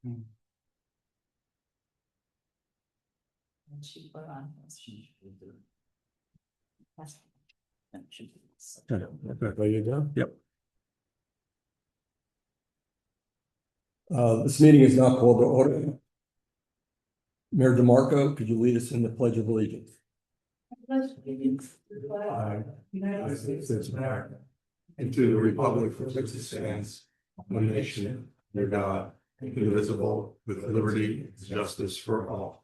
And she put on. There you go. Yep. This meeting is now called to order. Mayor DeMarco, could you lead us in the Pledge of Allegiance? United States of America, and to the republic for which it stands, one nation, under God, indivisible, with liberty and justice for all.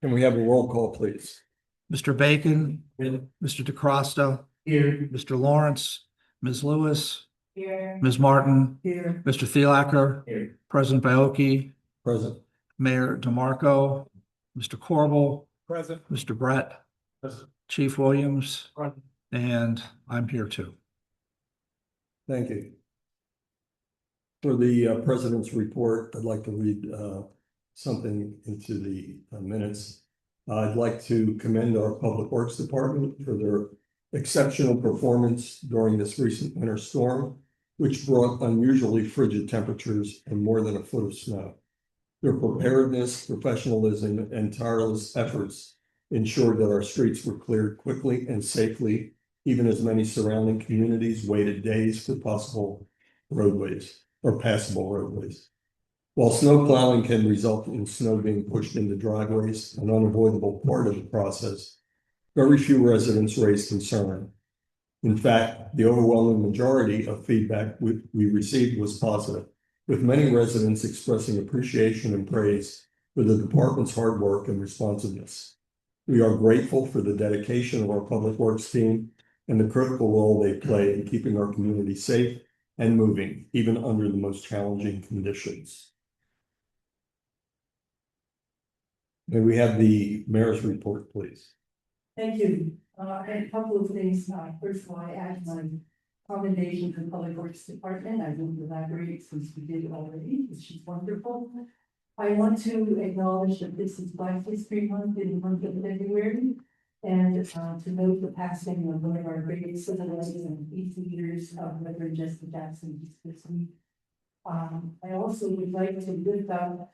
Can we have a roll call, please? Mr. Bacon, Mr. DeCrosta, Here. Mr. Lawrence, Ms. Lewis, Here. Ms. Martin, Here. Mr. Thielacker, Here. President Baoki, Present. Mayor DeMarco, Mr. Corbel, Present. Mr. Brett, Present. Chief Williams, Present. and I'm here too. Thank you. For the president's report, I'd like to read something into the minutes. I'd like to commend our Public Works Department for their exceptional performance during this recent winter storm, which brought unusually frigid temperatures and more than a foot of snow. Their preparedness, professionalism, and tireless efforts ensured that our streets were cleared quickly and safely, even as many surrounding communities waited days for possible roadways or passable roadways. While snow plowing can result in snow being pushed into driveways, an unavoidable part of the process, very few residents raised concern. In fact, the overwhelming majority of feedback we received was positive, with many residents expressing appreciation and praise for the department's hard work and responsiveness. We are grateful for the dedication of our public works team and the critical role they play in keeping our community safe and moving, even under the most challenging conditions. May we have the mayor's report, please? Thank you. A couple of things. First of all, I add my commendation to the Public Works Department. I won't elaborate since we did it already, which is wonderful. I want to acknowledge that this is Black History Month in the month of February, and to note the passing of one of our greatest civil rights and peace leaders, Reverend Jesse Jackson, this week. I also would like to lift up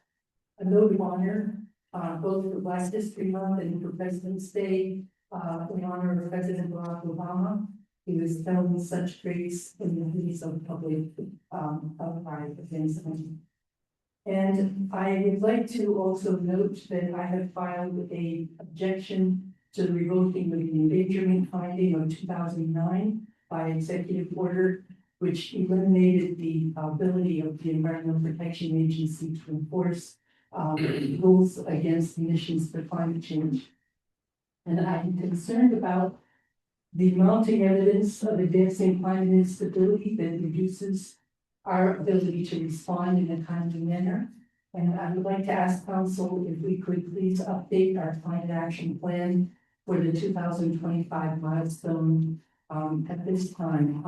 a note of honor, both for Black History Month and for President's Day, in honor of President Barack Obama. He was held with such grace in the face of public outcry against him. And I would like to also note that I have filed an objection to the revoking of the endangerment finding of 2009 by executive order, which eliminated the ability of the Environmental Protection Agency to enforce rules against emissions for climate change. And I'm concerned about the mounting evidence of advancing climate instability that reduces our ability to respond in a timely manner. And I would like to ask council if we could please update our climate action plan for the 2025 milestone at this time.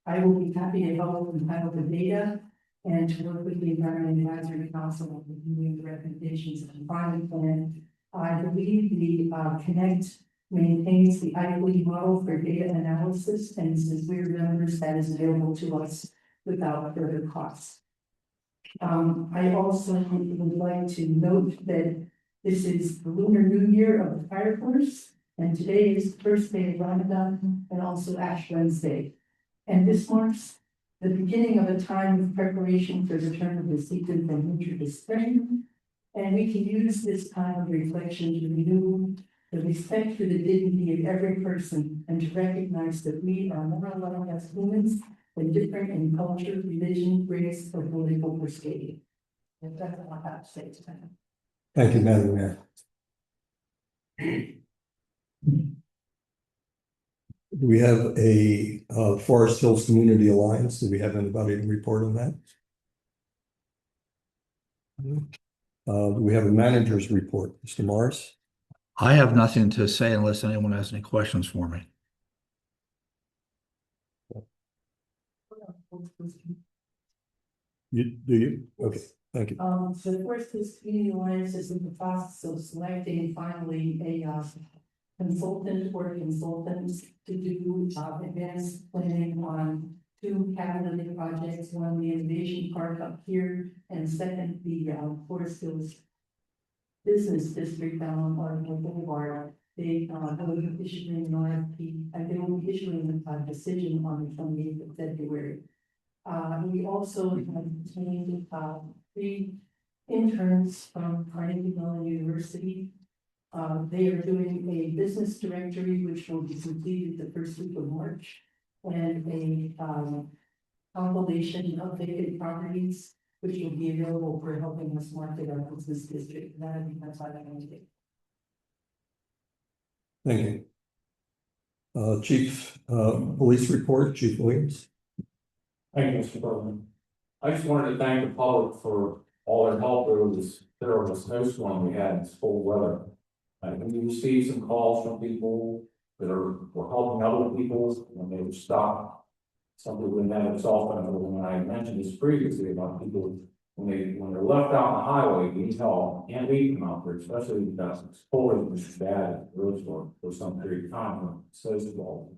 I will be happy to help compile the data and to work with the Environment Advisory Council on reviewing the recommendations of the climate plan. I believe the Connect maintains the equity model for data analysis, and since we're members, that is available to us without further costs. I also would like to note that this is the Lunar New Year of the Fire Force, and today is the first day of Ramadan and also Ash Wednesday. And this marks the beginning of a time of preparation for the turn of the season from winter to spring. And we can use this time of reflection to renew the respect for the dignity of every person and to recognize that we are more alike as humans than different in culture, religion, race, or political persuasion. And that's all I have to say tonight. Thank you, Madam Mayor. Do we have a Forest Hills Community Alliance? Do we have anybody to report on that? Do we have a manager's report? Mr. Morris? I have nothing to say unless anyone has any questions for me. Do you? Okay, thank you. So the Forest Hills Community Alliance is in the process of selecting finally a consultant or consultants to do advanced planning on two capital projects, one the Innovation Park up here, and second, the Forest Hills Business District down on Boulevard. They will be issuing an RFP, and they will be issuing a decision on the 28th of February. We also have obtained three interns from Carnegie Mellon University. They are doing a business directory, which will be completed the first week of March, and a compilation of vacant properties, which will be available for helping us market our business district. That I think that's all I want to do. Thank you. Chief, Police Report, Chief Williams. Thank you, Mr. President. I just wanted to thank the public for all their help over this terrible snowstorm we had in this cold weather. We received some calls from people that were helping other people when they were stuck. Some people didn't have it often, when I mentioned this previously about people when they're left out on the highway, we need help, can't leave them out there, especially because it's cold, which is bad, really for some period of time, when it's so small.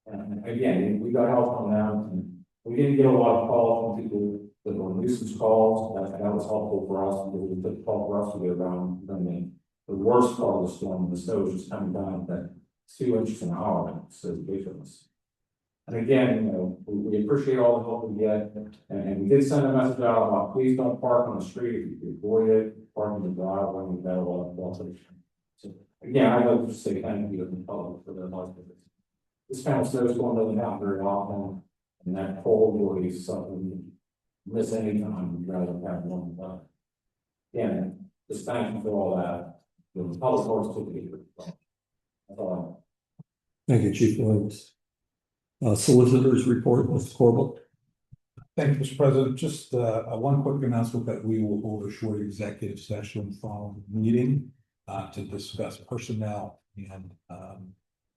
And again, we got help from them, and we didn't get a lot of calls from people that were nuisance calls. That was helpful for us because it took 12 for us to get around. The worst part of the storm, the snow was just coming down at 2 inches an hour, and it's so ridiculous. And again, you know, we appreciate all the help we get, and we did send a message out about please don't park on the street if you can avoid it, park in the driveway, we've got a lot of cooperation. So again, I'd like to say thank you to the public for their help with this. This kind of snowstorm doesn't happen very often, and that cold really is something you miss any time, you'd rather have one. But again, just thank you for all that. The public works took it. That's all. Thank you, Chief Williams. Solicitors report, Mr. Corbett. Thank you, Mr. President. Just one quick announcement that we will hold a short executive session following the meeting to discuss personnel and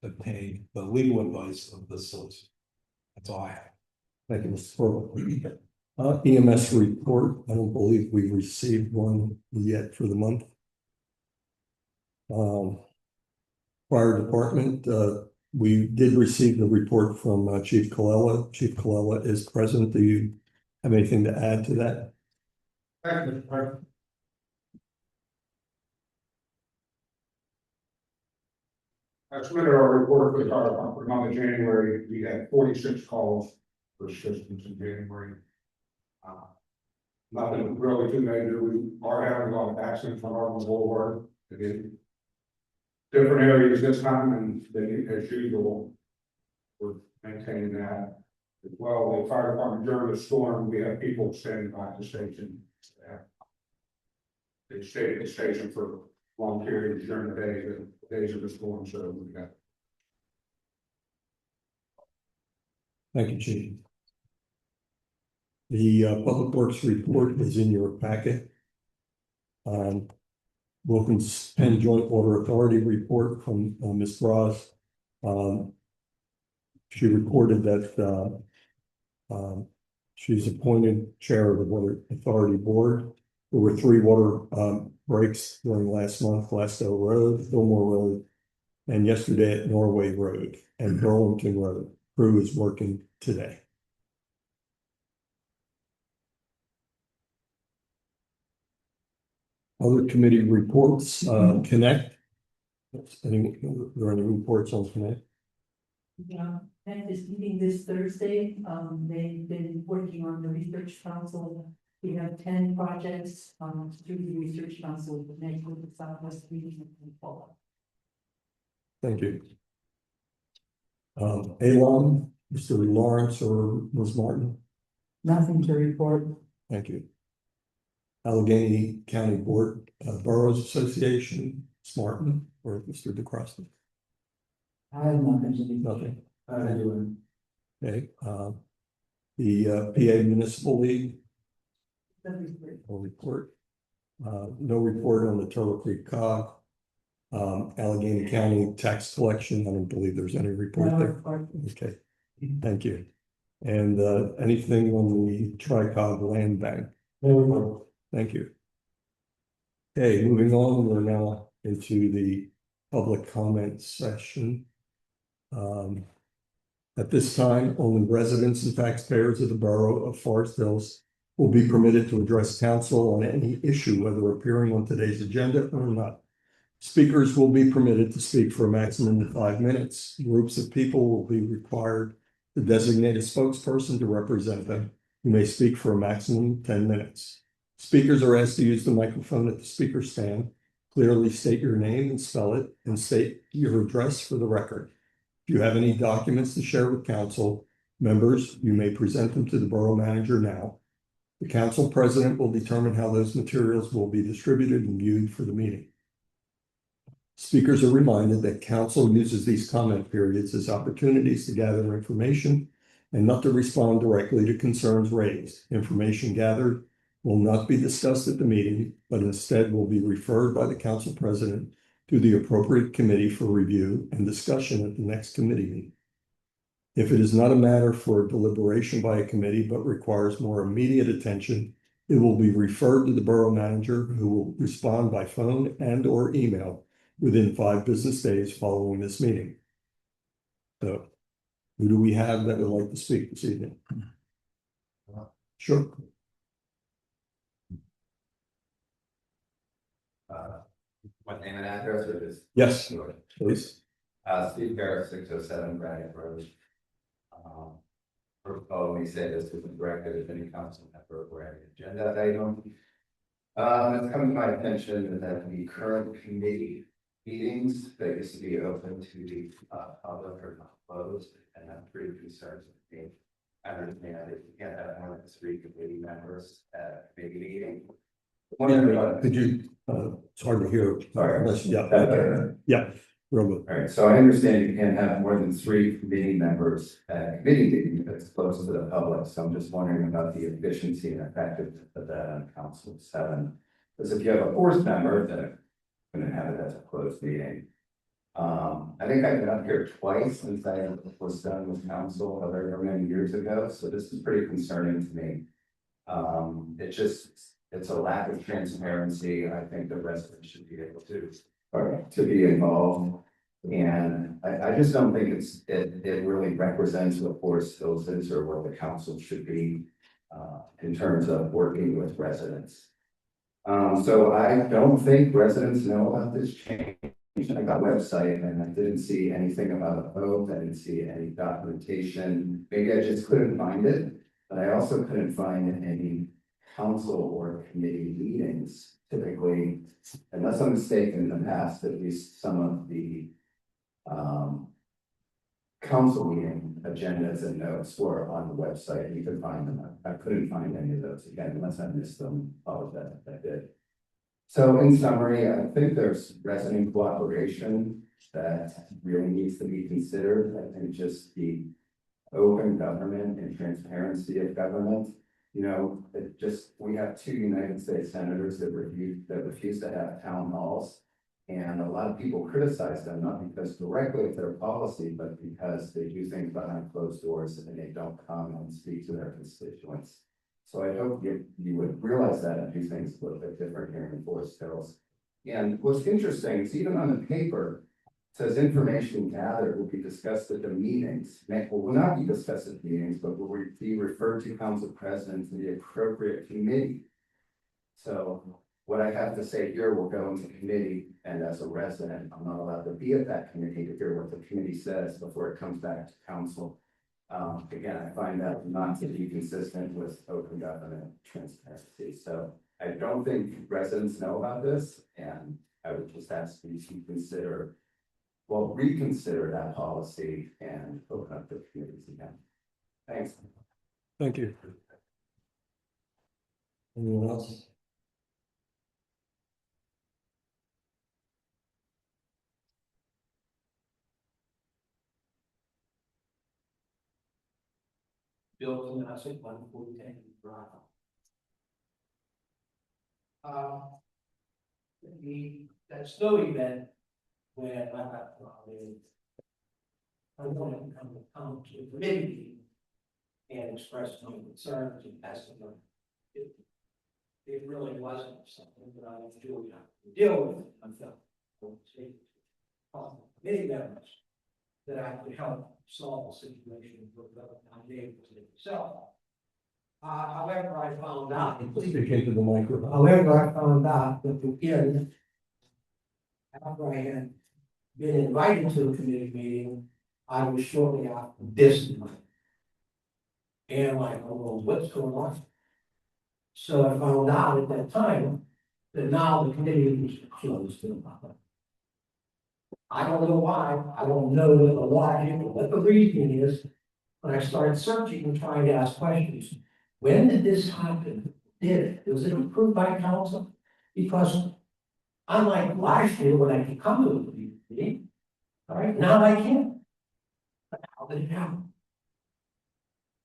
obtain the legal advice of the solicitor. That's all I have. Thank you, Mr. Corbett. EMS report, I don't believe we received one yet for the month. Fire department, we did receive the report from Chief Colella. Chief Colella is present. Do you have anything to add to that? Thank you, Mr. President. I submitted our report with our month of January. We had 46 calls for assistance in January. Nothing really too major. We are having a lot of accidents on our boulevard. Again, different areas this time, and they, as usual, we're maintaining that as well. The fire department during the storm, we have people standing by the station. They stayed at the station for long periods during the days of the storm. So we got. Thank you, Chief. The Public Works report is in your packet. Wilkins Penn Joint Water Authority report from Ms. Ross. She reported that she's appointed chair of the Water Authority Board. There were 3 water breaks during last month, Glassdale Road, Fillmore Road, and yesterday at Norway Road and Burlington Road. Crew is working today. Other committee reports, Connect. Are there any reports on Connect? Yeah, and is meeting this Thursday. They've been working on the research council. We have 10 projects through the research council to make with the Southwest region and follow. Thank you. Alon, Mr. Lawrence or Ms. Martin? Nothing to report. Thank you. Allegheny County Board Boroughs Association, Ms. Martin or Mr. DeCrosta? I have nothing to report. Nothing. Okay. The PA Municipal League? No report. No report on the Turtle Creek Cog. Allegheny County tax collection. I don't believe there's any report No there. report. Okay, thank you. And anything on the Tri-Cog Land Bank? No report. Thank you. Okay, moving on, we're now into the public comment session. At this time, only residents and taxpayers of the borough of Forest Hills will be permitted to address council on any issue, whether appearing on today's agenda or not. Speakers will be permitted to speak for a maximum of 5 minutes. Groups of people will be required to designate a spokesperson to represent them, who may speak for a maximum of 10 minutes. Speakers are asked to use the microphone at the speaker stand. Clearly state your name and spell it, and state your address for the record. If you have any documents to share with council members, you may present them to the borough manager now. The council president will determine how those materials will be distributed and viewed for the meeting. Speakers are reminded that council uses these comment periods as opportunities to gather information and not to respond directly to concerns raised. Information gathered will not be discussed at the meeting, but instead will be referred by the council president to the appropriate committee for review and discussion at the next committee meeting. If it is not a matter for deliberation by a committee, but requires more immediate attention, it will be referred to the borough manager, who will respond by phone and or email within 5 business days following this meeting. So, who do we have that would like to speak this evening? Sure. What name and address or just? Yes, please. Steve Garrett, 607 Granite Road. Let me say this isn't directed at any council member or any agenda item. It's come to my attention that the current committee meetings that used to be open to the public are not closed, and I'm pretty concerned with me. I understand that you can't have more than 3 committee members at a committee meeting. Could you, it's hard to hear. Sorry. Unless- Yeah, All yeah, real good. right, so I understand you can't have more than 3 committee members at a committee meeting that's closed to the public, so I'm just wondering about the efficiency and effectiveness of that on council 7. Because if you have a 4th member, then I'm gonna have it as a closed meeting. I think I've been up here twice since I was done with council however many years ago, so this is pretty concerning to me. It's a lack of transparency. I think the residents should be able to be involved. And I just don't think it really represents what Forest Hills is or what the council should be in terms of working with residents. So I don't think residents know about this change. I got a website and I didn't see anything about a vote. I didn't see any documentation. Maybe I just couldn't find it, but I also couldn't find any council or committee meetings. Typically, unless I'm mistaken, in the past, at least some of the council meeting agendas and notes were on the website. You could find them. I couldn't find any of those again, unless I missed them. Apologize if I did. So in summary, I think there's resident cooperation that really needs to be considered. I think just the open government and transparency of government. You know, we have 2 United States senators that refuse to have town halls. And a lot of people criticize them, not because directly of their policy, but because they do things behind closed doors and they don't come and speak to their constituents. So I hope you would realize that and do things a little bit different here in Forest Hills. And what's interesting is even on the paper, it says information gathered will be discussed at the meetings. Will not be discussed at meetings, but will be referred to council president to the appropriate committee. So what I have to say here will go into committee, and as a resident, I'm not allowed to be at that committee to hear what the committee says before it comes back to council. Again, I find that not to be consistent with open government transparency. So I don't think residents know about this, and I would just ask you to reconsider that policy and open up the committees again. Thanks. Thank you. Anyone else? Bill Canasic, 140 Drive. That snow event where I wanted to come to the committee meeting and express my concerns and ask them. It really wasn't something that I was doing to deal with. I felt committee members that I could help solve the situation for the neighbors themselves. However, I found out. Speak into the microphone. However, I found out that again, after I had been invited to a committee meeting, I was shortly after disciplined. And I'm like, oh, well, what's going on? So I found out at that time that now the committee was closed to the public. I don't know why, I don't know what the logic or what the reason is, but I started searching and trying to ask questions. When did this happen? Was it approved by council? Because unlike last year when I could come to a meeting, all right, now I can't. But how did it happen?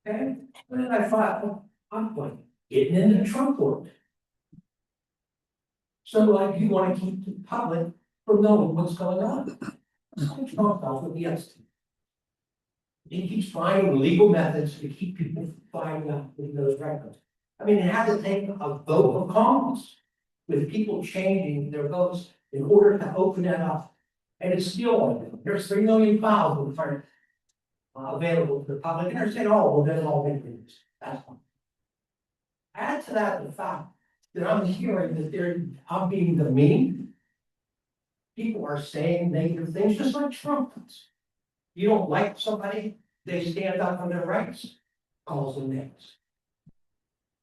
Okay, and then I thought, well, I'm going, getting into Trump world. So like you want to keep the public from knowing what's going on. So Trump does with the ST. He keeps finding legal methods to keep people from finding out those records. I mean, it had to take a vote of Congress with people changing their votes in order to open that up. And it's still on there. There's 3 million files in front available to the public, and they're saying, oh, well, then all they do is, that's one. Add to that the fact that I'm hearing that I'm being demeaned. People are saying negative things, just like Trump does. You don't like somebody, they stand up for their rights, calls them names.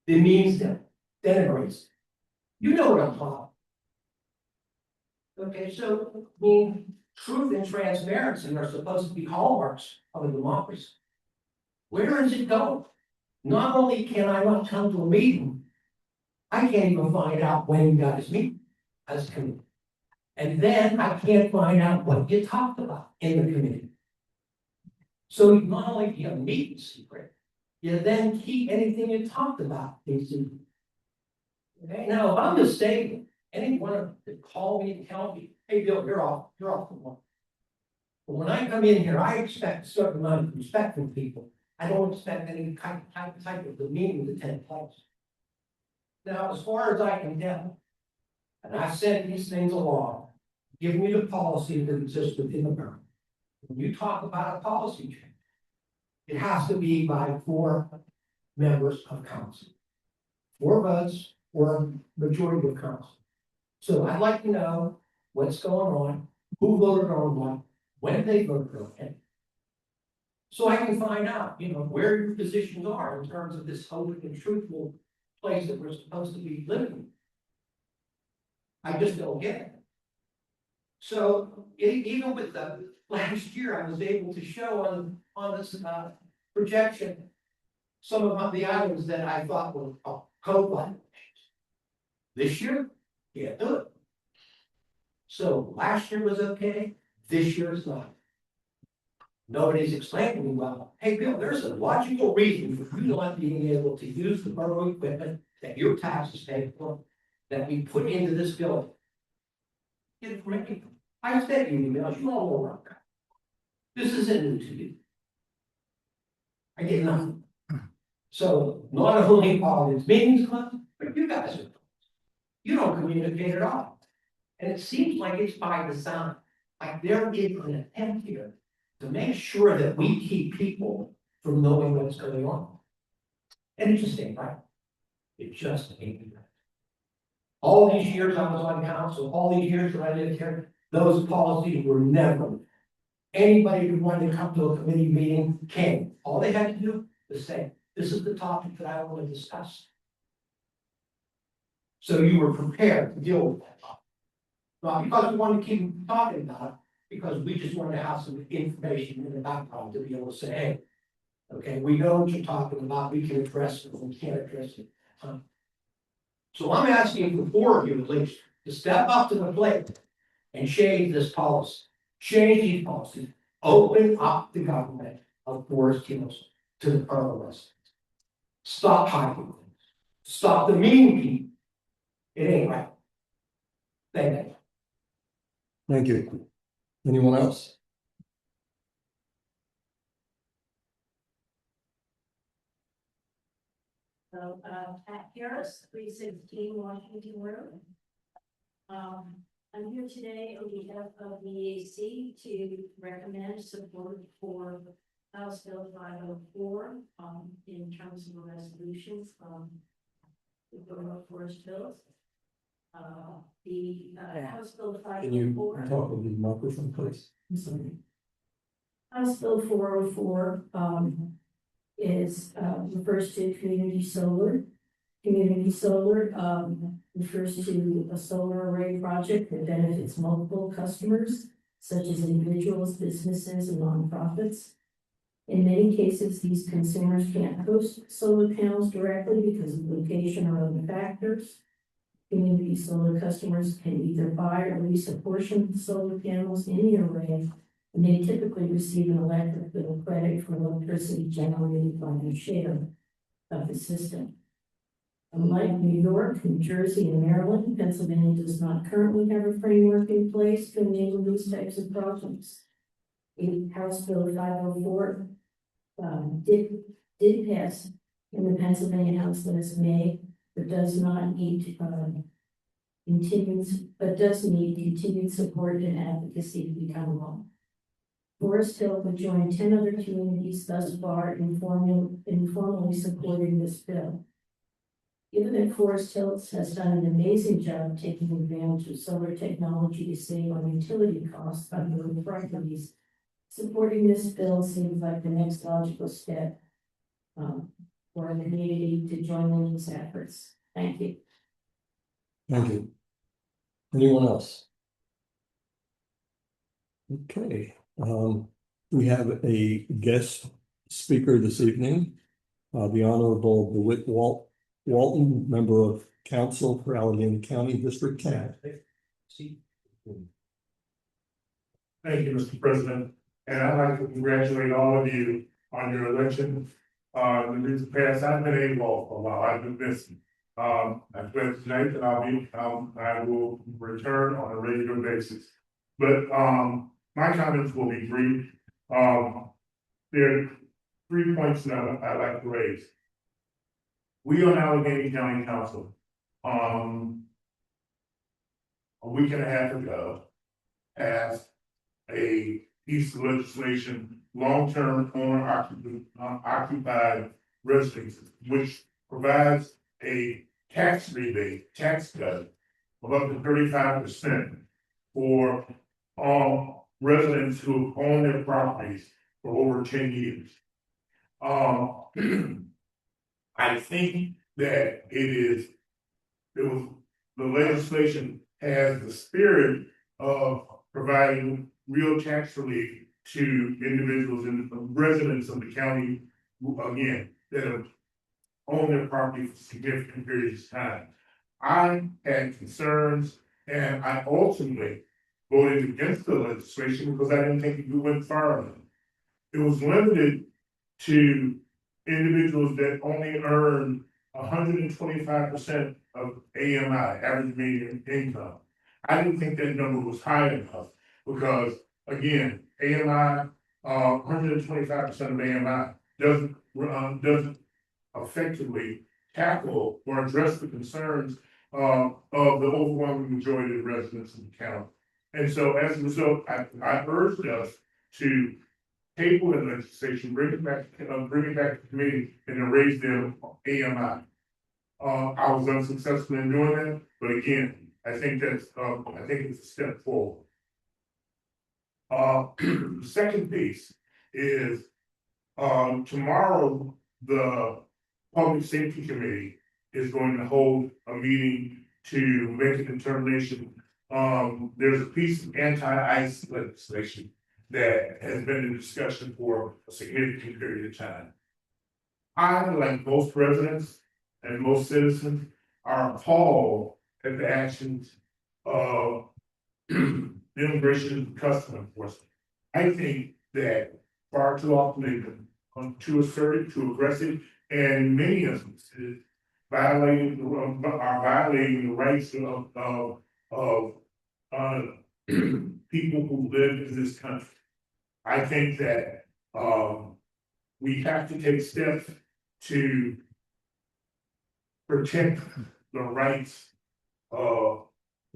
Demeans them, denigrates them. You know what I'm talking about. Okay, so, I mean, truth and transparency are supposed to be hallmarks of a democracy. Where is it going? Not only can I not come to a meeting, I can't even find out when you guys meet as a committee. And then I can't find out what you talked about in the committee. So not only do you have meeting secret, you then keep anything you talked about in secret. Okay, now if I'm mistaken, anyone that call me and tell me, hey, Bill, you're off the one. But when I come in here, I expect a certain amount of respect from people. I don't expect any type of demeanor to take place. Now, as far as I can tell, and I sent these things along, give me the policy that exists within the borough. When you talk about a policy change, it has to be by 4 members of council. 4 votes or majority of council. So I'd like to know what's going on, who voted on what, when they voted on it. So I can find out, where your positions are in terms of this open and truthful place that we're supposed to be living in. I just don't get it. So even with the last year, I was able to show on this projection some of the items that I thought were code violations. This year, can't do it. So last year was okay, this year is not. Nobody's explaining to me, well, hey, Bill, there's a logical reason for you not being able to use the borough equipment that your taxes pay for, that we put into this building. Get it from me. I sent you emails, you all know that. This isn't new to you. I get nothing. So not only are these meetings, but you guys are. You don't communicate at all. And it seems like it's by design, like there is an attempt here to make sure that we keep people from knowing what's going on. And it just ain't right. It just ain't right. All these years I was on council, all these years that I lived here, those policies were never. Anybody who wanted to come to a committee meeting came. All they had to do was say, this is the topic that I want to discuss. So you were prepared to deal with that topic. Not because we wanted to keep talking about it, because we just wanted to have some information in the background to be able to say, hey, okay, we know what you're talking about, we can address it, we can't address it. So I'm asking the 4 of you at least to step up to the plate and change this policy, change these policies, open up the government of Forest Hills to the borough residents. Stop hiding things, stop the mean people. It ain't right. Thank you. Thank you. Anyone else? So, Pat Harris, 316 Washington Road. I'm here today on behalf of the EAC to recommend support for House Bill 504, in terms of a resolution, the forest bills. The House Bill Can you 504. talk with the microphone, please? House Bill 404, is, refers to community solar. Community solar, refers to a solar array project that benefits multiple customers, such as individuals, businesses, and nonprofits. In many cases, these consumers can't host solar panels directly because of location or other factors. Community solar customers can either buy or lease a portion of the solar panels in the array, and they typically receive an electric bill credit for electricity generated by their share of the system. Unlike New York, New Jersey, and Maryland, Pennsylvania does not currently have a framework in place to enable these types of projects. House Bill 504 did pass in the Pennsylvania House last May, but does not need continued support and advocacy to become law. Forest Hill would join 10 other communities thus far informally supporting this bill. Given that Forest Hills has done an amazing job taking advantage of solar technology to save on utility costs on their properties, supporting this bill seems like the next logical step for the community to join in these efforts. Thank you. Thank you. Anyone else? Okay, we have a guest speaker this evening, the Honorable DeWitt Walton, member of Council for Allegheny County District 10. Thank you, Mr. President, and I'd like to congratulate all of you on your election. In the past, I've been AWOL for a while, I've been missing. I've been tonight, and I will return on a regular basis. But my comments will be brief. There are 3 points that I'd like to raise. We on Allegheny County Council, a week and a half ago, passed a piece of legislation, long-term owner occupied residences, which provides a tax rebate, tax cut of up to 35% for residents who have owned their properties for over 10 years. I think that the legislation has the spirit of providing real tax relief to individuals and residents of the county, again, that have owned their property for significant periods of time. I had concerns, and I ultimately voted against the legislation because I didn't think it went far enough. It was limited to individuals that only earn 125% of AMI, average median income. I didn't think that number was high enough because, again, AMI, 125% of AMI doesn't effectively tackle or address the concerns of the overwhelming majority of residents in the county. And so as a result, I urged us to table the legislation, bring it back to committee, and then raise their AMI. I was unsuccessful in doing that, but again, I think it's a step forward. The second piece is tomorrow the Public Safety Committee is going to hold a meeting to make a determination. There's a piece of anti-ICE legislation that has been in discussion for a significant period of time. I, like most residents and most citizens, are appalled at the actions of Immigration and Customs Enforcement. I think that far too often they've been too assertive, too aggressive, and many instances violating the rights of people who live in this country. I think that we have to take steps to protect the rights of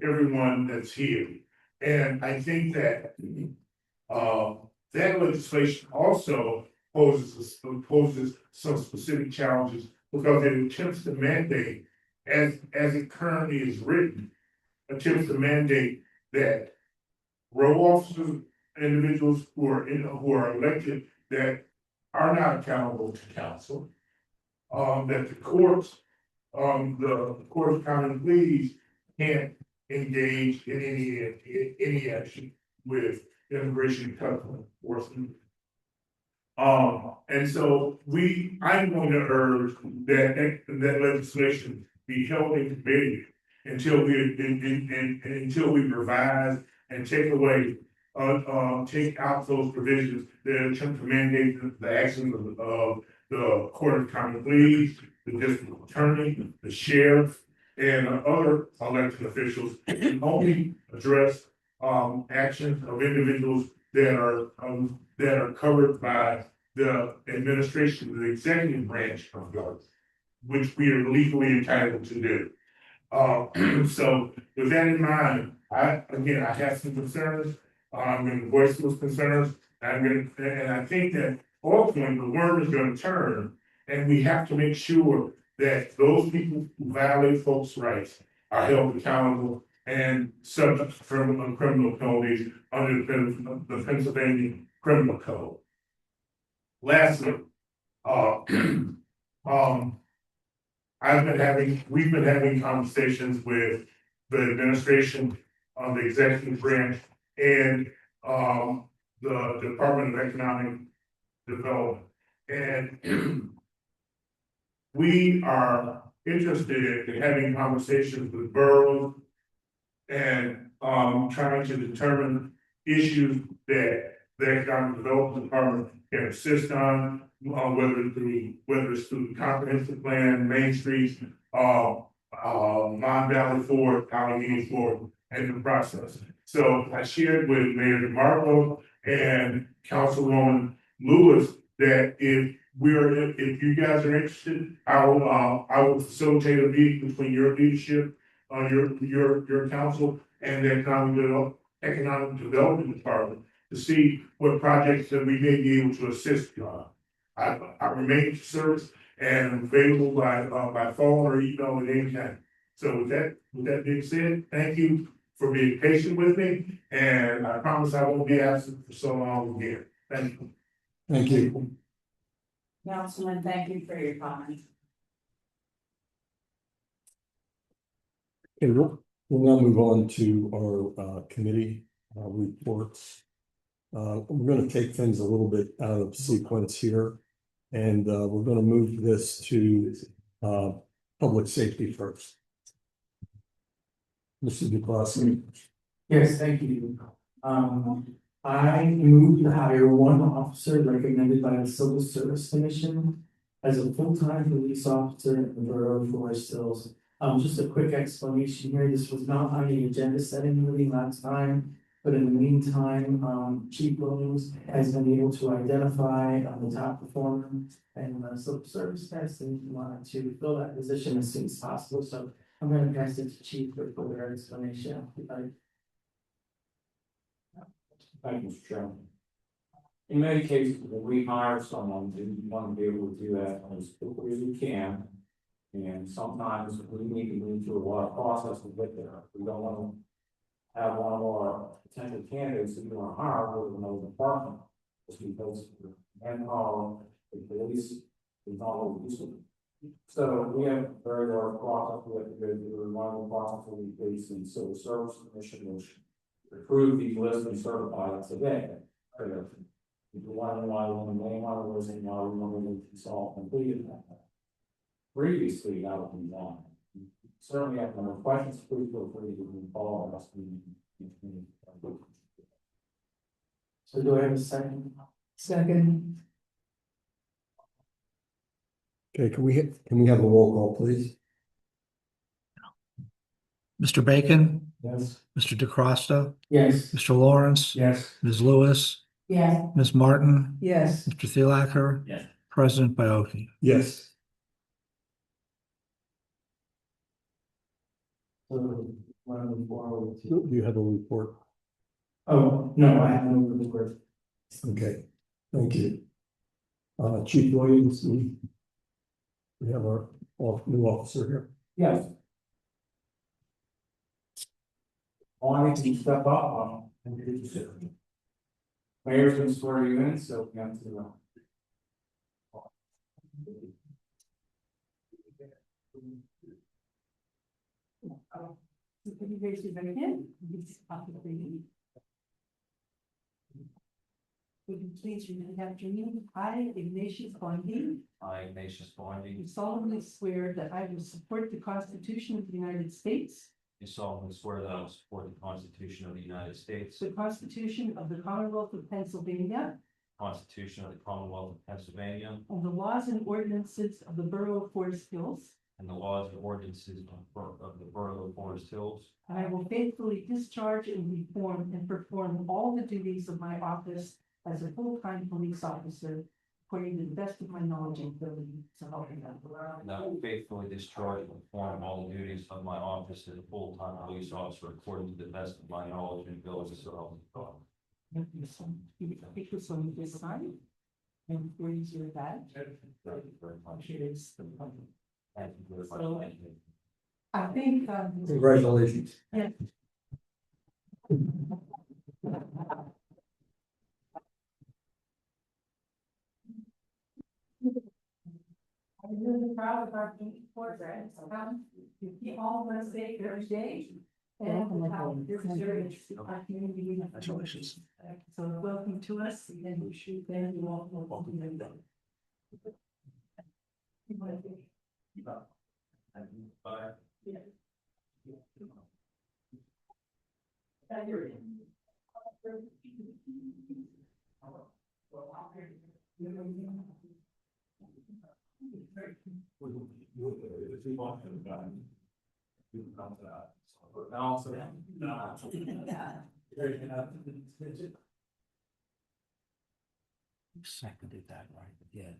everyone that's here. And I think that that legislation also poses some specific challenges because it attempts to mandate, as it currently is written, attempts to mandate that row officers, individuals who are elected that are not accountable to council, that the courts, the court of common pleas can't engage in any action with immigration and customs enforcement. And so I'm going to urge that legislation be held in committee until until we revise and take away, take out those provisions that attempt to mandate the actions of the court of common pleas, the district attorney, the sheriff, and other elected officials, and only address actions of individuals that are covered by the administration, the executive branch of government, which we are legally entitled to do. So with that in mind, I have some concerns. I'm going to voice those concerns. And I think that ultimately the worm is going to turn, and we have to make sure that those people who violate folks' rights are held accountable and subject to criminal penalties under the Pennsylvania Criminal Code. Lastly, we've been having conversations with the administration on the executive branch and the Department of Economic Development. And we are interested in having conversations with boroughs and trying to determine issues that the Economic Development Department can assist on, whether it's through the comprehensive plan, Main Streets, Mon Valley Ford, Allegheny Ford, and the process. So I shared with Mayor DeMarco and Councilwoman Lewis that if you guys are interested, I will facilitate a meeting between your leadership, your council, and the Economic Development Department to see what projects that we may be able to assist you on. I remain at service and available by phone or email at any time. So with that being said, thank you for being patient with me, and I promise I won't be absent for so long again. Thank you. Thank you. Councilman, thank you for your comments. Okay, we'll now move on to our committee reports. We're going to take things a little bit out of sequence here, and we're going to move this to public safety first. Mr. DeClasse. Yes, thank you. I move to hire one officer recommended by the Civil Service Commission as a full-time police officer in the borough of Forest Hills. Just a quick explanation here. This was not on the agenda setting meeting last time, but in the meantime, Chief Williams has been able to identify the top performer and the civil service test, and wanted to fill that position as soon as possible. So I'm going to pass it to Chief for further explanation. Thank you, Mr. Chairman. In many cases, when we hire someone, we want to be able to do that as quickly as we can. And sometimes we need to move through a lot of process to get there. We don't want to have one of our potential candidates that we want to hire with another department. Just because the manpower, the police is not always useful. So we have a very large process we have to go through. One of the processes we face in Civil Service Commission, which approve these lists and certify it today. If you want to know why we want to name on the list and why we want to consult completed that. Previously, that would be done. Certainly, have more questions, please feel free to follow us. So do I have a second? Second. Okay, can we have a roll call, please? Mr. Bacon, Yes. Mr. DeCrosta, Yes. Mr. Lawrence, Yes. Ms. Lewis, Yes. Ms. Martin, Yes. Mr. Thielacker. Yes. President Bioki. Yes. So, want to move forward Do you have a report? Oh, no, I have no report. Okay, thank you. Chief Williams, we have our new officer here. Yes. On to step up, introduce you. Mayor's gonna swear you in, so we have to. Could you raise your right hand? Please copy the meeting. Would you please repeat after me? I, Ignatius Bondy, I, Ignatius Bondy, do solemnly swear that I will support the Constitution of the United States, do solemnly swear that I will support the Constitution of the United States, the Constitution of the Commonwealth of Pennsylvania, Constitution of the Commonwealth of Pennsylvania, and the laws and ordinances of the Borough of Forest Hills, and the laws and ordinances of the Borough of Forest Hills, and I will faithfully discharge and perform all the duties of my office as a full-time police officer according to the best of my knowledge and ability, so help me God. and I will faithfully discharge and perform all the duties of my office as a full-time police officer according to the best of my knowledge and ability, so help me God. Thank you so much. You take this on this side. And raise your badge. Thank you very much. Here is the. Thank you very much. So- Thank you. I think, Congratulations. yeah. I'm really proud of our programs. You keep all of us safe every day. And your service to our community. Congratulations. So welcome to us and we should thank you all for welcoming them. Bye. Seconded that, right? Yeah.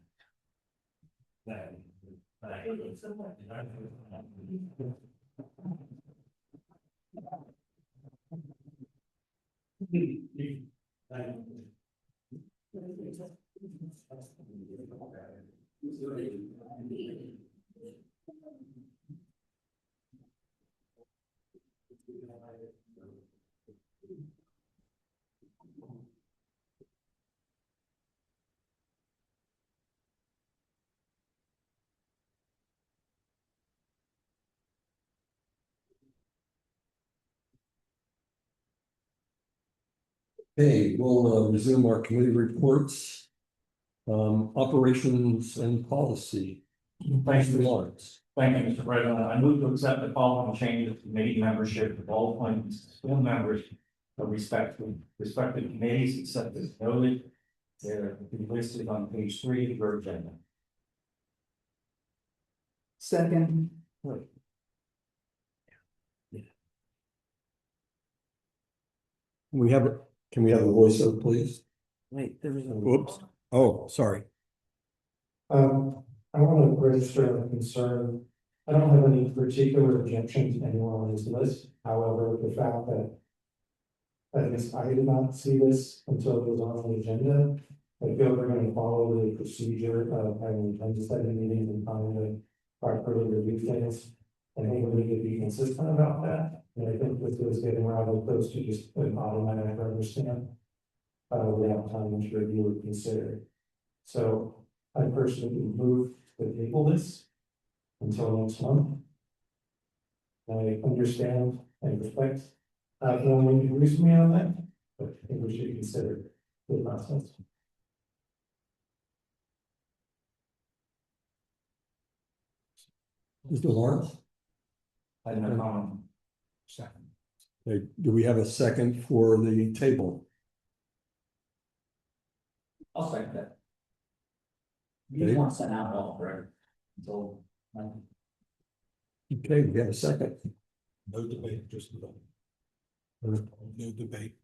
Okay, we'll resume our committee reports. Operations and policy. Thanks, Mr. Lawrence. Thank you, Mr. President. I move to accept the following change of committee membership of all appointments to school members of respective committees except as noted. They're listed on page 3 of your agenda. Second. Can we have a voiceover, please? Wait, there was a. Whoops. Oh, sorry. I want to register a concern. I don't have any particular objection to anyone on this list. However, the fact that at least I did not see this until it was on the agenda. I feel we're going to follow the procedure of having agenda setting meetings and trying to properly review things. I think we need to be consistent about that. And I think this is getting rather close to just an automatic rubber stamp. Without time to review or consider. So I personally would move to table this until next month. I understand and respect no one agrees with me on that, but I think we should consider the process. Mr. Lawrence? I have no comment. Second. Okay, do we have a second for the table? I'll second that. Okay. want to send out all right? So. Okay, we have a second. No debate, just the vote. No debate.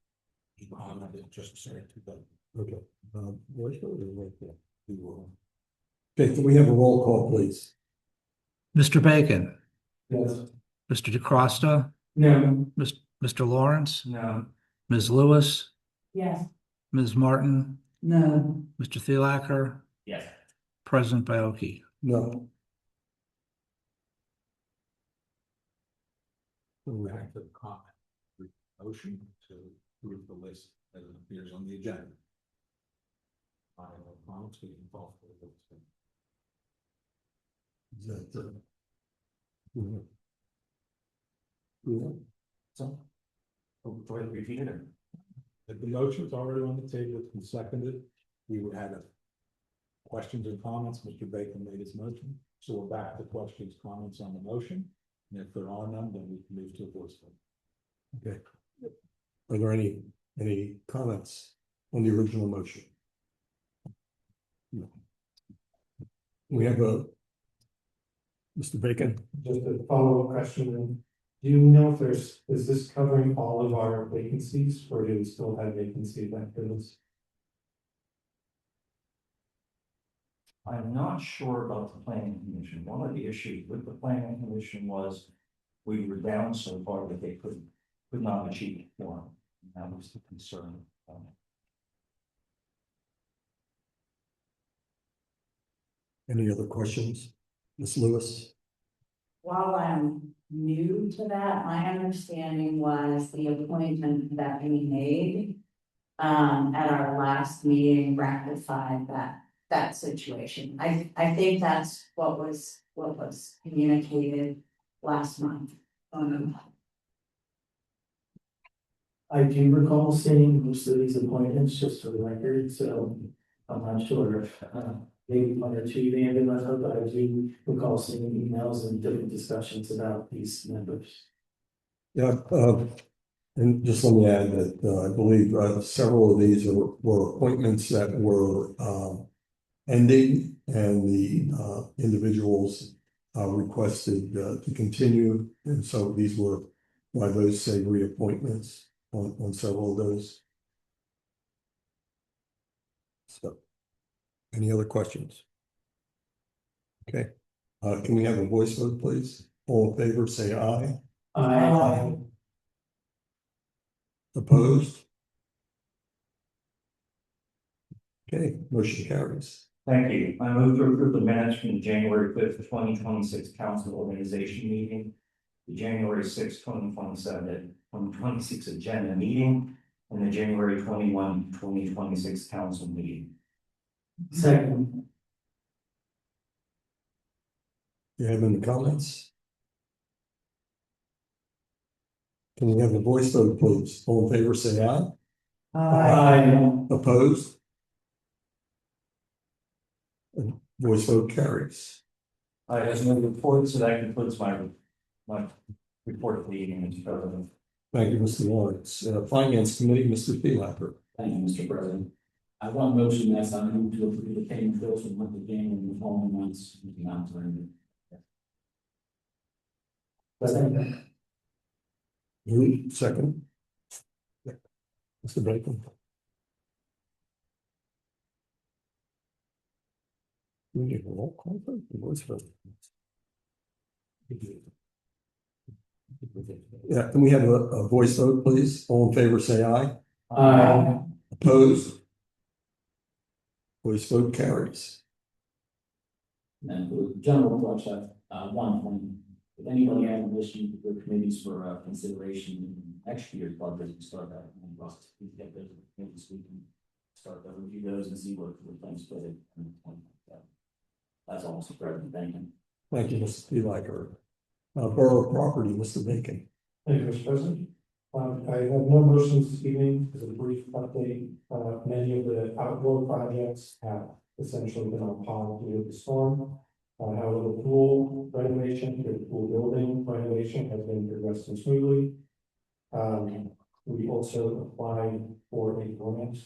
Just say to vote. Okay. Voice vote or roll call? We will. Okay, can we have a roll call, please? Mr. Bacon, Yes. Mr. DeCosta, No. Mr. Lawrence, No. Ms. Lewis, Yes. Ms. Martin, No. Mr. Thielacker, Yes. President Bioki. No. Back to the comment. Motion to approve the list as it appears on the agenda. I have no comments, we can call for the vote. Is that, yeah. Yeah. So. Go ahead and repeat it. The motion's already on the table, it's been seconded. We would have questions and comments. Mr. Bacon made his motion, so we're back to questions, comments on the motion. And if there are none, then we can move to a voice vote. Okay. Are there any comments on the original motion? No. We have Mr. Bacon. Just a follow-up question. Do you know if is this covering all of our vacancies, or do we still have vacancies after this? I'm not sure about the planning commission. One of the issues with the planning commission was we were down so far that they could not achieve quorum. That was the concern. Any other questions? Ms. Lewis? While I'm new to that, my understanding was the appointment that we made at our last meeting rectified that situation. I think that's what was communicated last month. I do recall seeing most of these appointments, just for the record, so I'm not sure if maybe one or two may have been left out, but I do recall seeing emails and different discussions about these members. Yeah, and just let me add that I believe several of these were appointments that were ending, and the individuals requested to continue, and so these were, why those say reappointments on several of those. So, any other questions? Okay, can we have a voice vote, please? All in favor, say aye. Aye. Opposed? Okay, motion carries. Thank you. I move to approve the minutes from the January 5th, 2026 council organization meeting, the January 6th, 2026 agenda meeting, and the January 21, 2026 council meeting. Second. You have any comments? Can we have a voice vote, please? All in favor, say aye. Aye. Opposed? And voice vote carries. I have no reports, so that concludes my report of the evening, Mr. President. Thank you, Mr. Lawrence. Finance Committee, Mr. Thielacker. Thank you, Mr. President. I want motion that I move to approve the payment bills for the month of January and the following months. Not during Second. Mr. Bacon. We need a roll call vote, the voice vote. Yeah, can we have a voice vote, please? All in favor, say aye. Aye. Opposed? Voice vote carries. And for the general question, one point, if anybody has an issue with committees for consideration in next year's budget, we can start that. And we can get those committees, we can start to review those and see what things fit in. That's all, Mr. President. Thank you. Thank you, Mr. Thielacker. Borough Property, Mr. Bacon. Thank you, Mr. President. I have no motions this evening. As a brief update, many of the outdoor projects have essentially been on pause due to the storm. However, the pool renovation, the pool building renovation has been progressing smoothly. We also applied for a grant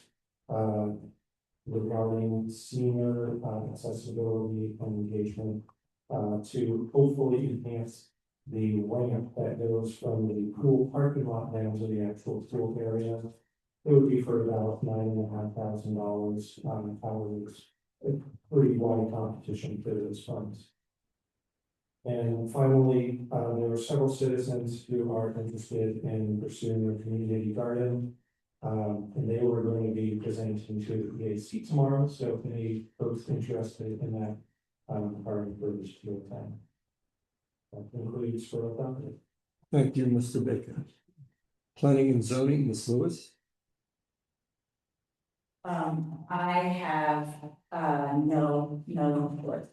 regarding senior accessibility and engagement to hopefully enhance the ramp that goes from the pool parking lot down to the actual pool area. It would be for about $9,500. However, a pretty wide competition for those funds. And finally, there are several citizens who are interested in pursuing a community garden. And they were going to be presenting to the PAC tomorrow, so if any folks interested in that, are encouraged to attend. That concludes for the. Thank you, Mr. Baker. Planning and zoning, Ms. Lewis. I have, no report.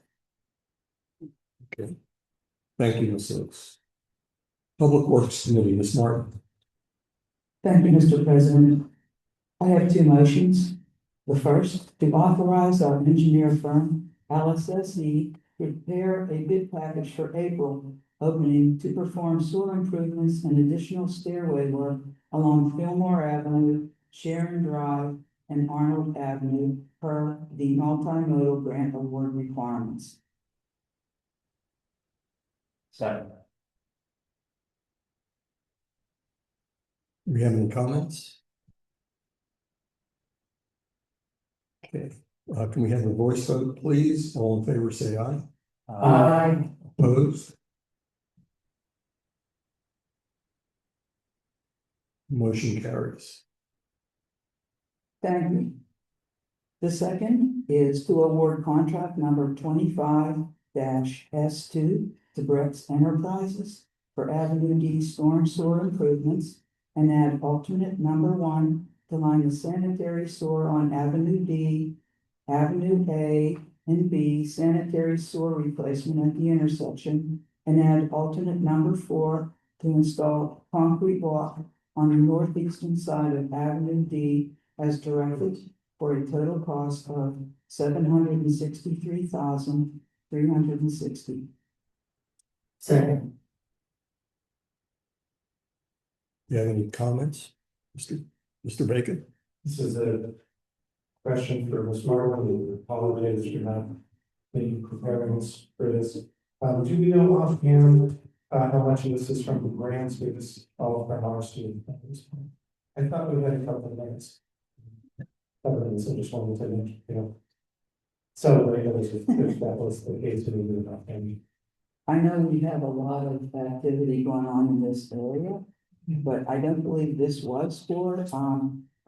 Okay. Thank you, Ms. Lewis. Public Works Committee, Ms. Martin. Thank you, Mr. President. I have two motions. The first, to authorize our engineer firm, LSSE, prepare a bid package for April opening to perform sewer improvements and additional stairway work along Fillmore Avenue, Sharon Drive, and Arnold Avenue per the multimodal grant award requirements. Second. Do we have any comments? Okay, can we have a voice vote, please? All in favor, say aye. Aye. Opposed? Motion carries. Thank you. The second is to award contract number 25-S2 to Brett's Enterprises for Avenue D storm sewer improvements and add alternate number 1 to line the sanitary sewer on Avenue D, Avenue A and B sanitary sewer replacement at the intersection, and add alternate number 4 to install concrete walk on the northeastern side of Avenue D as directed for a total cost of $763,360. Second. Do you have any comments, Mr. Bacon? This is a question for Ms. Martin. Apologize for not maybe preparing us for this. Do we know offhand how much of this is from the grants? Because all of our students at this point. I thought we had a couple of grants. I just wanted to, celebrate those if that was the case. I know we have a lot of activity going on in this area, but I don't believe this was for, a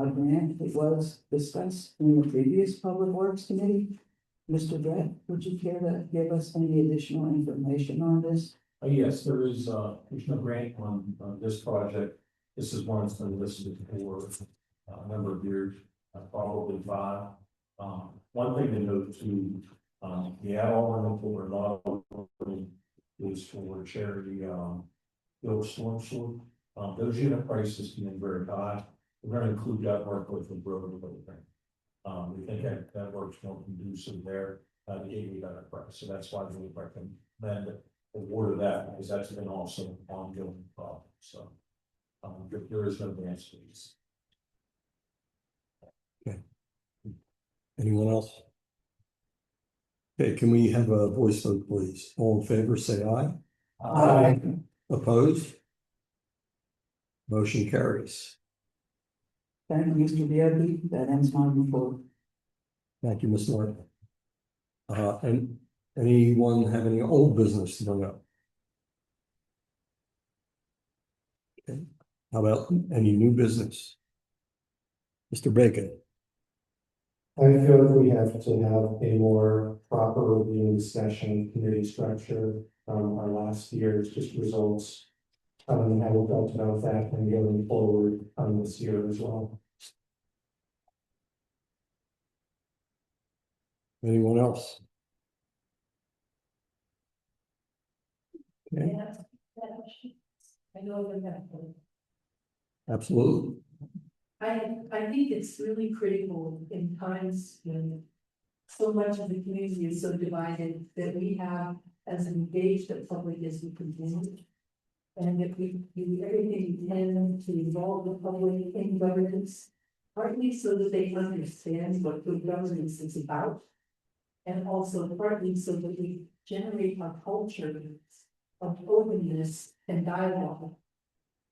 grant. It was discussed in the previous Public Works Committee. Mr. Brett, would you care to give us any additional information on this? Yes, there's no grant on this project. This is one that's been listed for a number of years, probably 5. One thing to note too, the add-on for a lot of is for charity, build storm sewer. Those unit prices can be very high. We're going to include that work with the road and everything. We think that works more conducive there, to give you that price. So that's why we recommend award of that, because that's been also an ongoing problem. So there is no grant fees. Okay. Anyone else? Okay, can we have a voice vote, please? All in favor, say aye. Aye. Opposed? Motion carries. Thank you, Mr. Diaby. That ends my report. Thank you, Ms. Martin. And anyone have any old business to bring up? Okay. How about any new business? Mr. Bacon. I feel like we have to have a more proper review discussion, committee structure from our last year's just results. How we felt about that and going forward this year as well. Anyone else? Okay. I know that. Absolutely. I think it's really critical in times when so much of the community is so divided that we have as engaged a public as we can be. And that we do everything we can to involve the public in governance, partly so that they understand what good governance is about. And also partly so that we generate a culture of openness and dialogue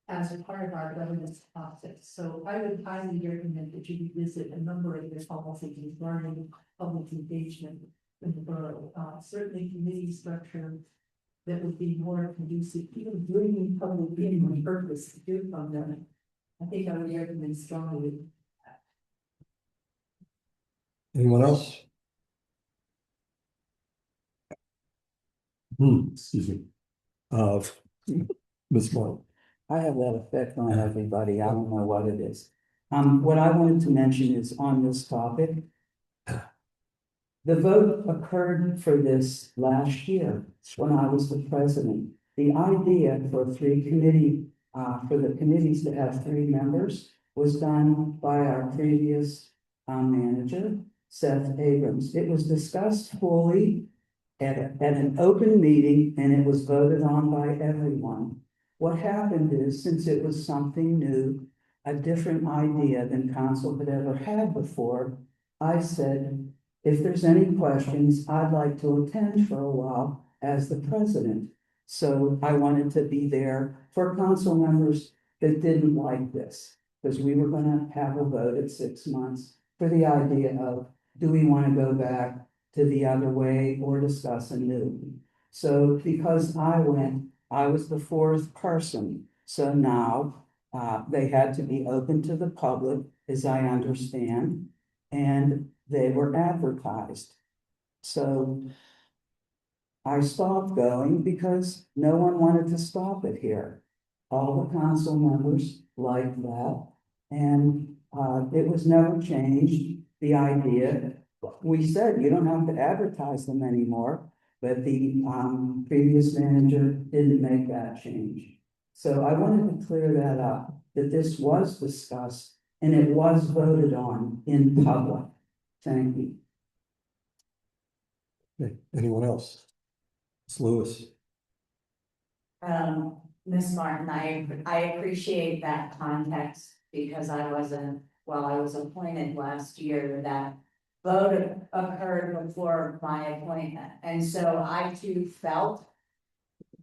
as a part of our governance process. So I would highly recommend that you revisit a number of your policies regarding public engagement in the borough. Certainly committee structure that would be more conducive, even bringing public in on purpose to do from them. I think I would recommend strongly. Anyone else? Excuse me. Ms. Martin. I have that effect on everybody. I don't know what it is. What I wanted to mention is on this topic. The vote occurred for this last year when I was the president. The idea for for the committees to have 3 members was done by our previous manager, Seth Abrams. It was discussed fully at an open meeting and it was voted on by everyone. What happened is, since it was something new, a different idea than council had ever had before, I said, if there's any questions, I'd like to attend for a while as the president. So I wanted to be there for council members that didn't like this, because we were gonna have a vote at 6 months for the idea of, do we want to go back to the other way or discuss anew? So because I went, I was the 4th person. So now they had to be open to the public, as I understand, and they were advertised. So I stopped going because no one wanted to stop it here. All the council members liked that, and it was never changed. The idea, we said you don't have to advertise them anymore, but the previous manager didn't make that change. So I wanted to clear that up, that this was discussed and it was voted on in public. Thank you. Okay, anyone else? Ms. Lewis. Ms. Martin, I appreciate that context because I was appointed last year. That vote occurred before my appointment. And so I too felt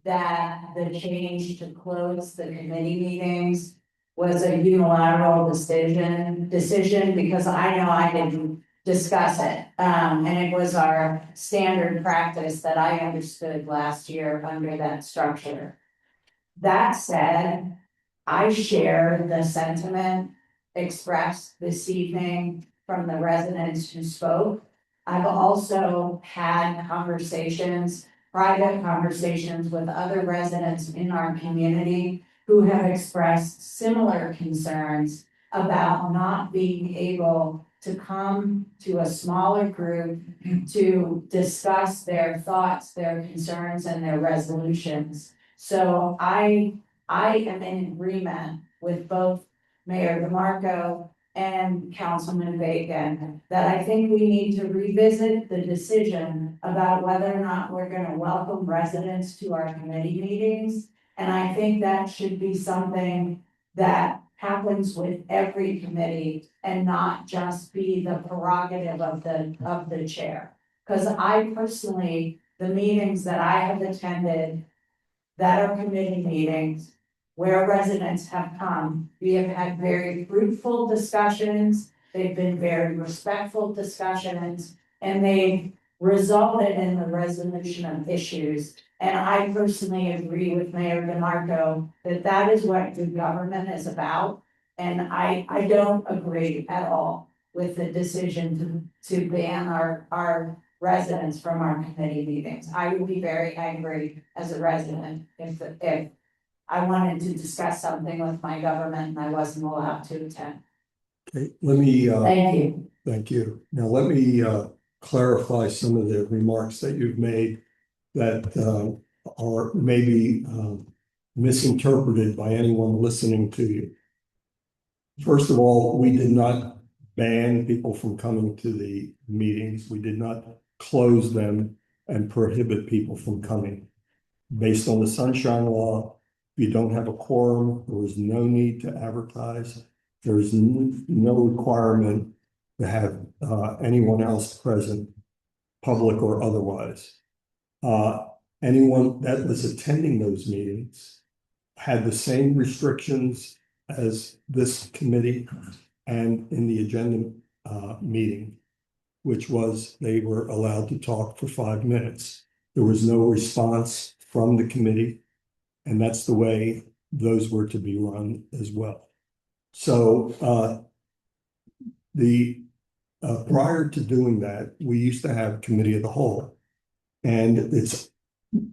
that the change to close the committee meetings was a unilateral decision because I know I didn't discuss it. And it was our standard practice that I understood last year under that structure. That said, I share the sentiment expressed this evening from the residents who spoke. I've also had private conversations with other residents in our community who have expressed similar concerns about not being able to come to a smaller group to discuss their thoughts, their concerns, and their resolutions. So I am in agreement with both Mayor DeMarco and Councilman Bacon that I think we need to revisit the decision about whether or not we're going to welcome residents to our committee meetings. And I think that should be something that happens with every committee and not just be the prerogative of the chair. Because I personally, the meetings that I have attended that are committee meetings where residents have come, we have had very fruitful discussions. They've been very respectful discussions, and they've resulted in the resolution of issues. And I personally agree with Mayor DeMarco that that is what good government is about. And I don't agree at all with the decision to ban our residents from our committee meetings. I would be very angry as a resident if I wanted to discuss something with my government and I wasn't allowed to attend. Okay, let me. Thank you. Thank you. Now, let me clarify some of the remarks that you've made that are maybe misinterpreted by anyone listening to you. First of all, we did not ban people from coming to the meetings. We did not close them and prohibit people from coming. Based on the Sunshine Law, if you don't have a quorum, there is no need to advertise. There's no requirement to have anyone else present, public or otherwise. Anyone that was attending those meetings had the same restrictions as this committee and in the agenda meeting, which was they were allowed to talk for 5 minutes. There was no response from the committee, and that's the way those were to be run as well. So prior to doing that, we used to have committee of the whole. And it's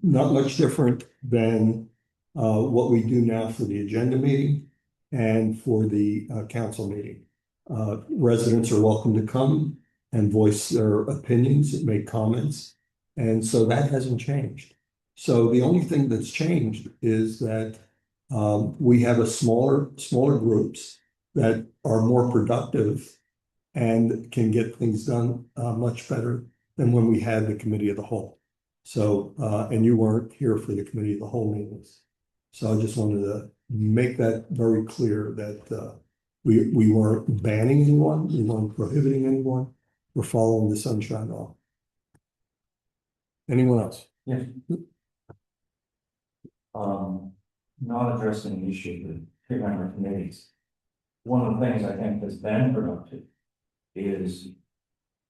not much different than what we do now for the agenda meeting and for the council meeting. Residents are welcome to come and voice their opinions and make comments. And so that hasn't changed. So the only thing that's changed is that we have smaller groups that are more productive and can get things done much better than when we had the committee of the whole. So, and you weren't here for the committee of the whole meetings. So I just wanted to make that very clear that we weren't banning anyone, we weren't prohibiting anyone, we're following the sunshine law. Anyone else? Yes. Not addressing the issue of the three-member committees. One of the things I think has been productive is,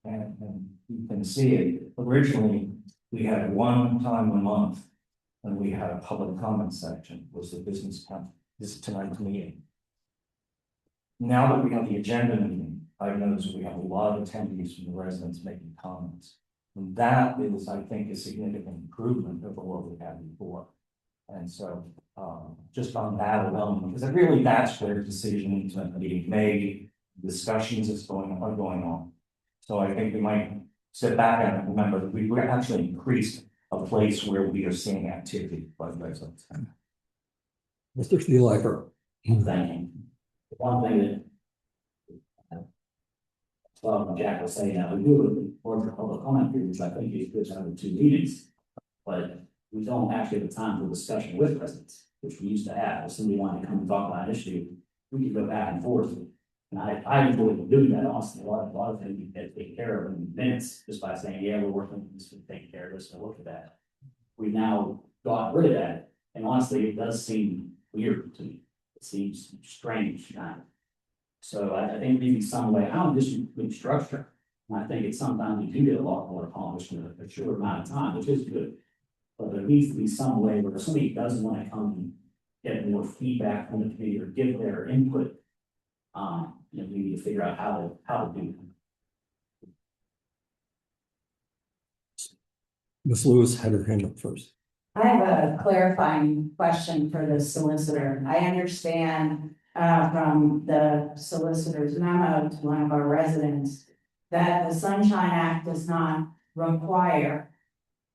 and you can see it, originally, we had one time a month when we had a public comment section, was the business council, this is tonight's meeting. Now that we have the agenda meeting, I've noticed we have a lot of attendees from the residents making comments. And that is, I think, a significant improvement over what we had before. And so, just on that alone, because really that's where decisions are being made, discussions are going on. So I think we might step back and remember that we actually increased a place where we are seeing activity by the residents. Mr. Steelacker. Thank you. One thing that Jack was saying, we do it for public comment periods, I think it's good to have the 2 meetings, but we don't actually have time for discussion with residents, which we used to have. If somebody wanted to come and talk about an issue, we could go back and forth. And I enjoy doing that, honestly. A lot of things you can take care of in minutes just by saying, yeah, we're working on this, we're taking care of this, and look at that. We've now got rid of that, and honestly, it does seem weird to me. It seems strange, kind of. So I think maybe some way, I don't disagree with structure. And I think it's sometimes you do get a lot more accomplished in a short amount of time, which is good. But there needs to be some way where somebody doesn't want to come and get more feedback from the committee or give their input. We need to figure out how to do that. Ms. Lewis had her hand up first. I have a clarifying question for the solicitor. I understand from the solicitor's memo to one of our residents that the Sunshine Act does not require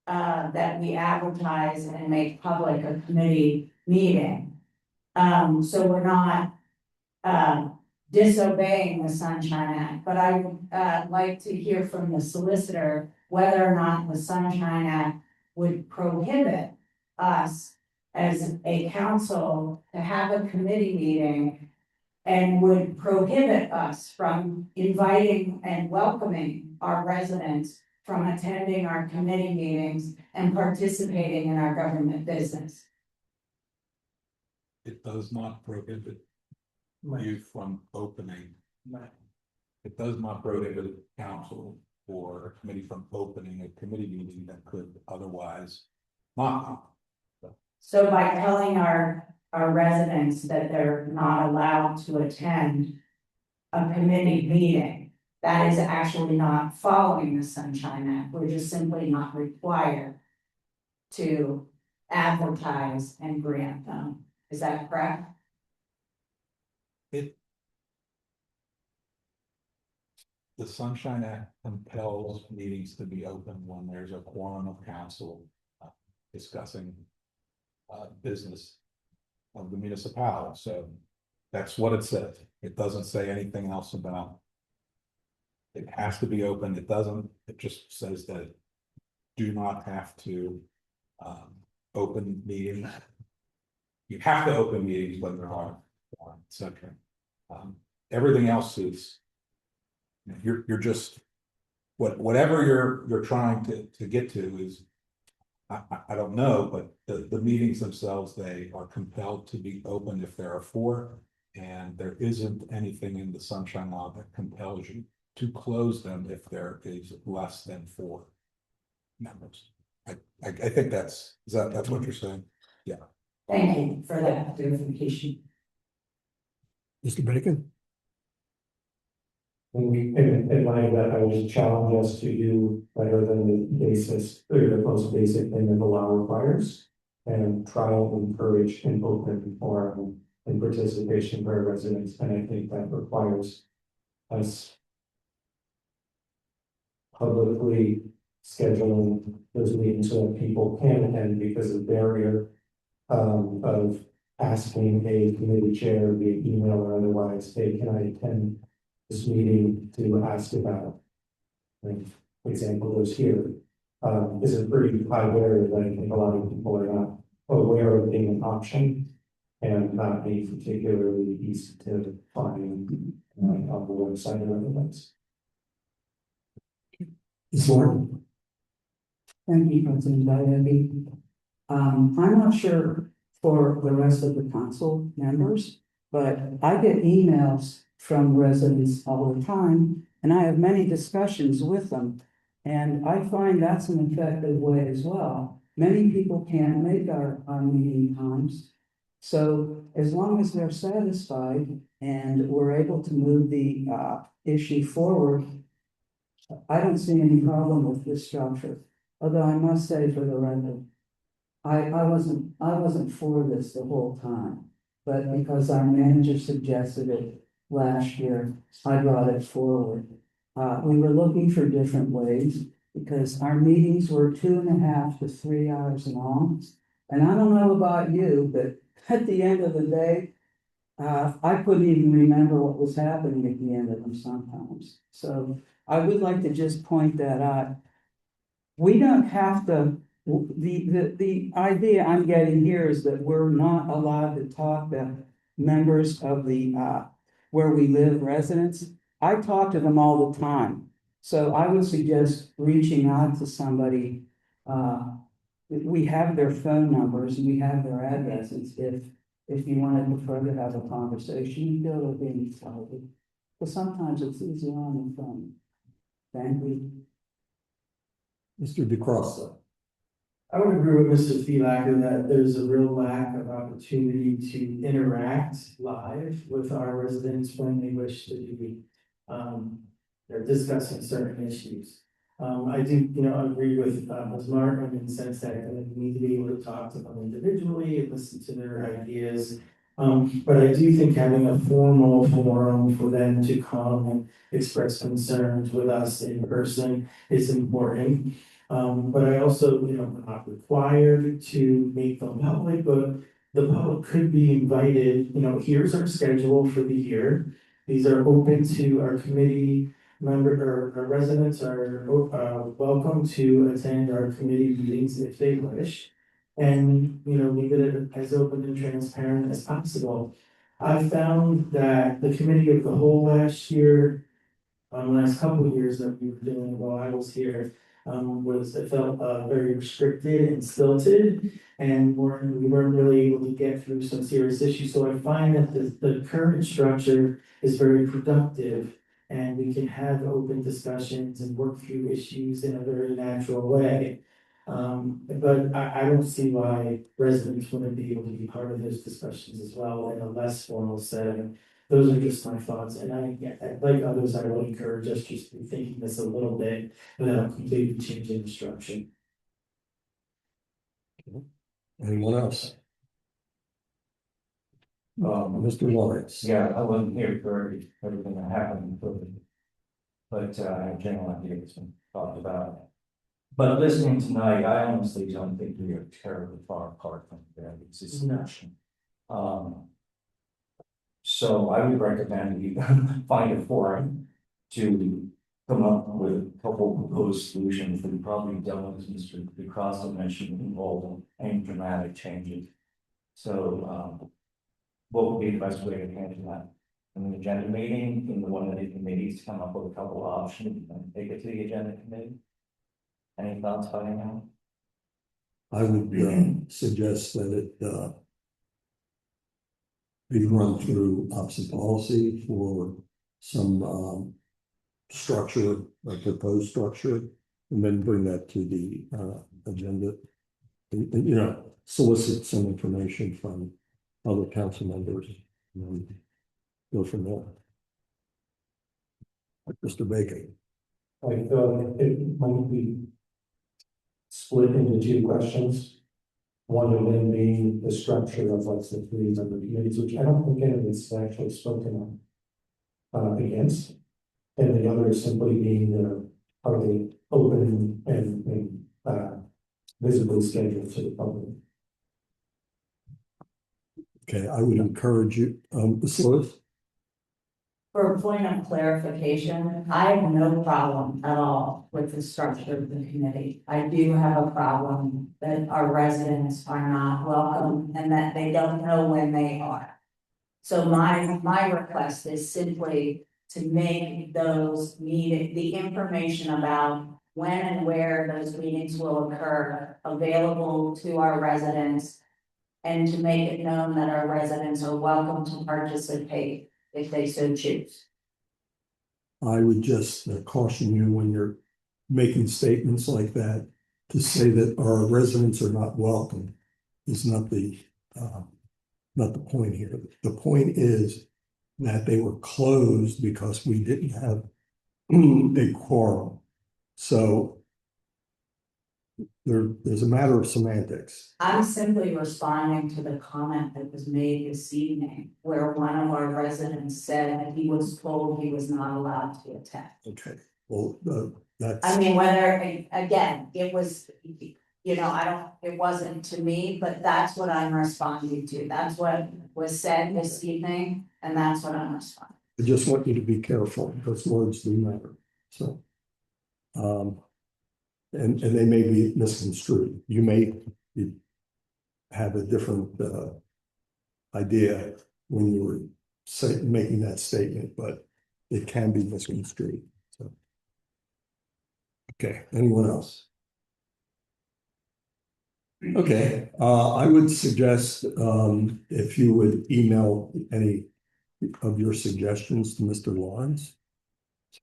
that we advertise and make public a committee meeting. So we're not disobeying the Sunshine Act, but I would like to hear from the solicitor whether or not the Sunshine Act would prohibit us as a council to have a committee meeting and would prohibit us from inviting and welcoming our residents from attending our committee meetings and participating in our government business. It does not prohibit you from opening. It does not prohibit council or a committee from opening a committee meeting that could otherwise not. So by telling our residents that they're not allowed to attend a committee meeting, that is actually not following the Sunshine Act. We're just simply not required to advertise and grant them. Is that correct? The Sunshine Act compels meetings to be open when there's a quorum of council discussing business of the municipality. So that's what it says. It doesn't say anything else about it has to be open. It doesn't. It just says that do not have to open meetings. You have to open meetings when there are, etc. Everything else is you're just whatever you're trying to get to is I don't know, but the meetings themselves, they are compelled to be open if there are 4, and there isn't anything in the Sunshine Law that compels you to close them if there is less than 4 members. I think that's what you're saying. Yeah. Thank you for that clarification. Mr. Bacon? In light of that, I would challenge us to do better than the basis, or the most basic thing that the law requires. And try and encourage an open forum and participation for our residents, and I think that requires us publicly scheduling those meetings so that people can attend, because the barrier of asking a committee chair via email or otherwise, hey, can I attend this meeting to ask about, like, example was here, is a pretty high barrier that I think a lot of people are not aware of being an option and not being particularly easy to find on the website or otherwise. Ms. Martin? Thank you, President Diaby. I'm not sure for the rest of the council members, but I get emails from residents all the time, and I have many discussions with them. And I find that's an effective way as well. Many people can't make our meeting times. So as long as they're satisfied and we're able to move the issue forward, I don't see any problem with this structure. Although I must say for the record, I wasn't for this the whole time, but because our manager suggested it last year, I brought it forward. We were looking for different ways because our meetings were 2.5 to 3 hours long. And I don't know about you, but at the end of the day, I couldn't even remember what was happening at the end of them sometimes. So I would like to just point that out. We don't have to, the idea I'm getting here is that we're not allowed to talk to members of the, where we live residents. I talk to them all the time. So I would suggest reaching out to somebody. We have their phone numbers and we have their addresses. If you wanted to further have a conversation, you go to being started. But sometimes it's easier on the phone. Thank you. Mr. DeCrossa? I would agree with Mr. Thielacker that there's a real lack of opportunity to interact live with our residents when they wish to be, they're discussing certain issues. I do, agree with Ms. Martin in the sense that we need to be able to talk to them individually and listen to their ideas. But I do think having a formal forum for them to come and express concerns with us in person is important. But I also, we're not required to make them public, but the public could be invited, here's our schedule for the year. These are open to our committee member, our residents are welcome to attend our committee meetings if they wish. And, leave it as open and transparent as possible. I found that the committee of the whole last year, last couple of years that we were doing while I was here, it felt very restricted and stilted, and we weren't really able to get through some serious issues. So I find that the current structure is very productive, and we can have open discussions and work through issues in a very natural way. But I don't see why residents wouldn't be able to be part of those discussions as well in a less formal setting. Those are just my thoughts, and like others, I will encourage us just to be thinking this a little bit without completely changing the structure. Anyone else? Mr. Lawrence? Yeah, I wasn't here for everything that happened, but I have general idea what's been talked about. But listening tonight, I honestly don't think we are terribly far apart from that discussion. So I would recommend you find a forum to come up with a couple proposed solutions that probably don't, as Mr. DeCrossa mentioned, involve any dramatic changes. So what would be the best way to handle that? In the agenda meeting, in one of the committees, come up with a couple of options and take it to the agenda committee? Any thoughts by now? I would suggest that it be run through ops and policy for some structure, a proposed structure, and then bring that to the agenda. And, solicit some information from other council members. go from there. Mr. Bacon. I feel like it might be split into two questions. One of them being the structure of what's the committees and the committees, which I don't think anybody's actually spoken on against. And the other simply being are they open and visibly scheduled to the public? Okay, I would encourage you, Ms. Lewis. For a point of clarification, I have no problem at all with the structure of the committee. I do have a problem that our residents are not welcome and that they don't know when they are. So my request is simply to make those the information about when and where those meetings will occur available to our residents, and to make it known that our residents are welcome to participate if they so choose. I would just caution you when you're making statements like that, to say that our residents are not welcome is not the point here. The point is that they were closed because we didn't have a quorum. So there's a matter of semantics. I'm simply responding to the comment that was made this evening, where one of our residents said that he was told he was not allowed to attend. Okay, well, that's. I mean, whether, again, it was, it wasn't to me, but that's what I'm responding to. That's what was said this evening, and that's what I'm responding. I just want you to be careful because words do matter, so. And they may be misconstrued. You may have a different idea when you were making that statement, but it can be misconstrued. So, okay, anyone else? Okay, I would suggest if you would email any of your suggestions to Mr. Lawrence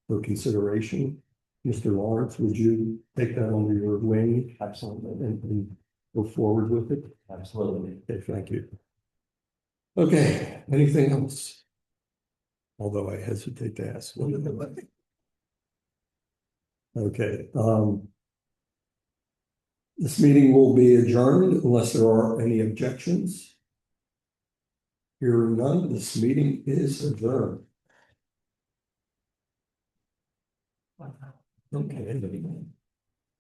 for consideration. Mr. Lawrence, would you take that under your wing? Absolutely. And go forward with it? Absolutely. Okay, thank you. Okay, anything else? Although I hesitate to ask. Okay, this meeting will be adjourned unless there are any objections. Hearing none, this meeting is adjourned. Okay.